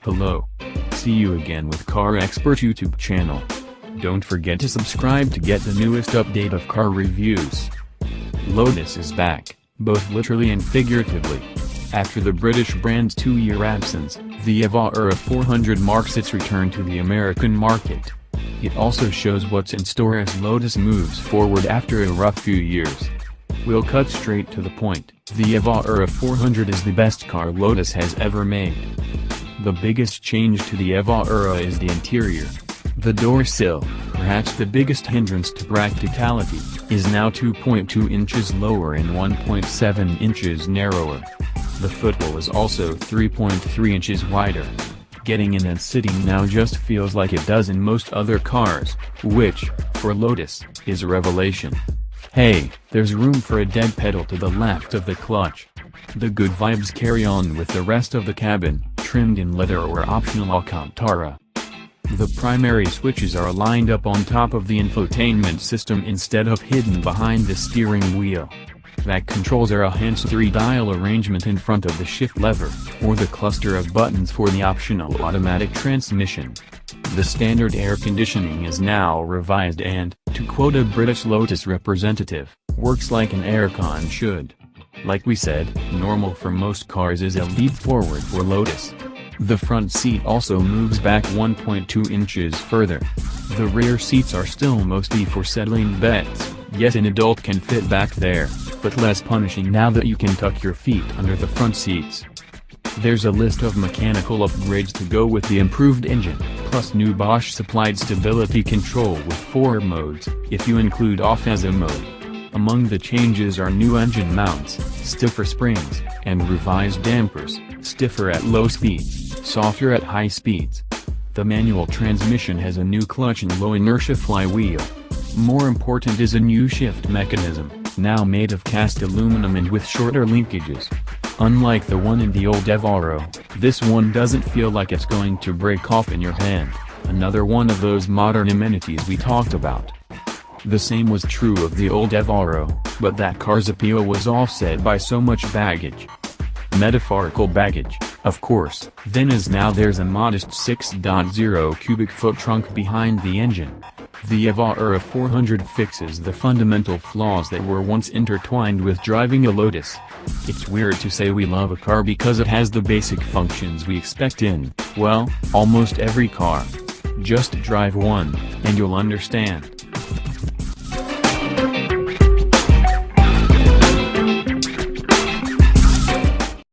Hello. See you again with Car Expert YouTube channel. Don't forget to subscribe to get the newest update of car reviews. Lotus is back, both literally and figuratively. After the British brand's 2-year absence, the Evora 400 marks its return to the American market. It also shows what's in store as Lotus moves forward after a rough few years. We'll cut straight to the point. The Evora 400 is the best car Lotus has ever made. The biggest change to the Evora is the interior. The door sill, perhaps the biggest hindrance to practicality, is now 2.2 inches lower and 1.7 inches narrower. The footwell is also 3.3 inches wider. Getting in and sitting now just feels like it does in most other cars, which, for Lotus, is a revelation. Hey, there's room for a dead pedal to the left of the clutch. The good vibes carry on with the rest of the cabin, trimmed in leather or optional Alcantara. The primary switches are lined up on top of the infotainment system instead of hidden behind the steering wheel. Back controls are a hands 3-dial arrangement in front of the shift lever, or the cluster of buttons for the optional automatic transmission. The standard air conditioning is now revised and, to quote a British Lotus representative, works like an aircon should. Like we said, normal for most cars is a leap forward for Lotus. The front seat also moves back 1.2 inches further. The rear seats are still mostly for settling beds. Yes, an adult can fit back there, but less punishing now that you can tuck your feet under the front seats. There's a list of mechanical upgrades to go with the improved engine, plus new Bosch-supplied stability control with 4 modes, if you include off as a mode. Among the changes are new engine mounts, stiffer springs, and revised dampers, stiffer at low speeds, softer at high speeds. The manual transmission has a new clutch and low inertia flywheel. More important is a new shift mechanism, now made of cast aluminum and with shorter linkages. Unlike the one in the old Evora, this one doesn't feel like it's going to break off in your hand, another one of those modern amenities we talked about. The same was true of the old Evora, but that car's appeal was offset by so much baggage. Metaphorical baggage, of course. Then as now there's a modest 6.0 cubic foot trunk behind the engine. The Evora 400 fixes the fundamental flaws that were once intertwined with driving a Lotus. It's weird to say we love a car because it has the basic functions we expect in, well, almost every car. Just drive one, and you'll understand.